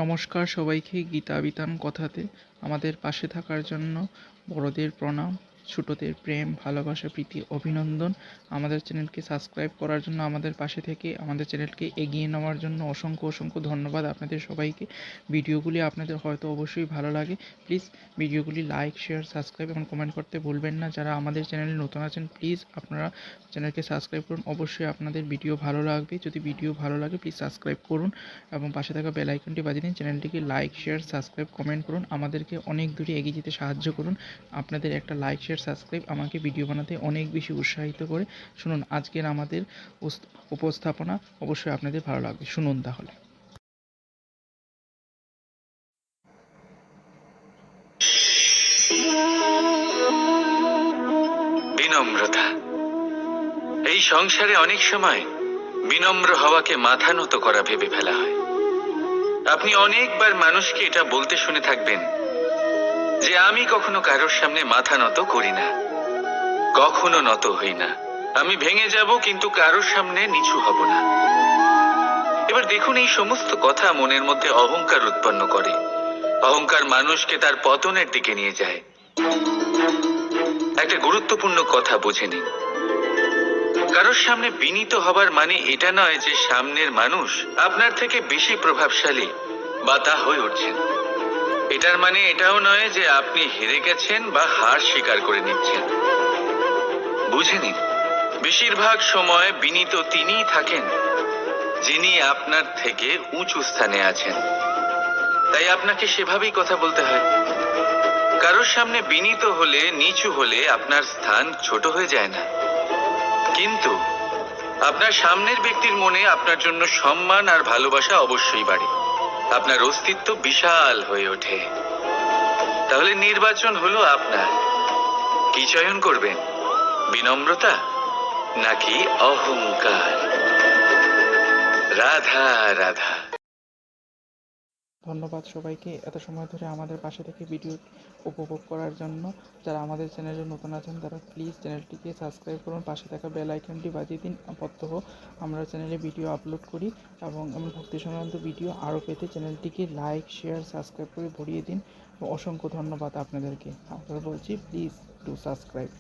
নমস্কার সবাইকে, গীতা বিতান কথাতে আমাদের পাশে থাকার জন্য বড়দের প্রণাম, ছোটদের প্রেম, ভালোবাসা, প্রীতি, অভিনন্দন। আমাদের চ্যানেলকে সাবস্ক্রাইব করার জন্য, আমাদের পাশে থেকে আমাদের চ্যানেলকে এগিয়ে নেওয়ার জন্য অসংখ্য অসংখ্য ধন্যবাদ আপনাদের সবাইকে। ভিডিওগুলি আপনাদের হয়তো অবশ্যই ভালো লাগে। প্লিজ ভিডিওগুলি লাইক, শেয়ার, সাবস্ক্রাইব এবং কমেন্ট করতে ভুলবেন না। যারা আমাদের চ্যানেলে নতুন আছেন, প্লিজ আপনারা চ্যানেলকে সাবস্ক্রাইব করুন। অবশ্যই আপনাদের ভিডিও ভালো লাগবে। যদি ভিডিও ভালো লাগে প্লিজ সাবস্ক্রাইব করুন এবং পাশে থাকা বেল আইকনটি বাজিয়ে দিন। চ্যানেলটিকে লাইক, শেয়ার, সাবস্ক্রাইব, কমেন্ট করুন। আমাদেরকে অনেক দূরে এগিয়ে যেতে সাহায্য করুন। আপনাদের একটা লাইক, শেয়ার, সাবস্ক্রাইব আমাকে ভিডিও বানাতে অনেক বেশি উৎসাহিত করে। শুনুন আজকের আমাদের উপস্থাপনা, অবশ্যই আপনাদের ভালো লাগবে। শুনুন তাহলে। বিনম্রতা। এই সংসারে অনেক সময় বিনম্র হওয়াকে মাথা নত করা ভেবে ফেলা হয়। আপনি অনেকবার মানুষকে এটা বলতে শুনে থাকবেন যে আমি কখনো কারোর সামনে মাথা নত করি না, কখনো নত হই না, আমি ভেঙে যাব কিন্তু কারোর সামনে নিচু হব না। এবার দেখুন, এই সমস্ত কথা মনের মধ্যে অহংকার উৎপন্ন করে। অহংকার মানুষকে তার পতনের দিকে নিয়ে যায়। একটা গুরুত্বপূর্ণ কথা বুঝে নিন, কারোর সামনে বিনীত হবার মানে এটা নয় যে সামনের মানুষ আপনার থেকে বেশি প্রভাবশালী বা তা হয়ে উঠছেন। এটার মানে এটাও নয় যে আপনি হেরে গেছেন বা হার স্বীকার করে নিচ্ছেন। বুঝে নিন, বেশিরভাগ সময় বিনীত তিনিই থাকেন যিনি আপনার থেকে উঁচু স্থানে আছেন। তাই আপনাকে সেভাবেই কথা বলতে হয়। কারোর সামনে বিনীত হলে, নিচু হলে আপনার স্থান ছোট হয়ে যায় না, কিন্তু আপনার সামনের ব্যক্তির মনে আপনার জন্য সম্মান আর ভালোবাসা অবশ্যই বাড়ে। আপনার অস্তিত্ব বিশাল হয়ে ওঠে। তাহলে নির্বাচন হলো আপনার। কি চয়ন করবেন, বিনম্রতা নাকি অহংকার? রাধা রাধা। ধন্যবাদ সবাইকে এত সময় ধরে আমাদের পাশে থেকে ভিডিও উপভোগ করার জন্য। যারা আমাদের চ্যানেলে নতুন আছেন তারা প্লিজ চ্যানেলটিকে সাবস্ক্রাইব করুন, পাশে থাকা বেল আইকনটি বাজিয়ে দিন। প্রত্যহ আমরা চ্যানেলে ভিডিও আপলোড করি এবং ভক্তি সংক্রান্ত ভিডিও আরও পেতে চ্যানেলটিকে লাইক, শেয়ার, সাবস্ক্রাইব করে ভরিয়ে দিন। অসংখ্য ধন্যবাদ আপনাদেরকে। আপনারা বলছি প্লিজ ডু সাবস্ক্রাইব।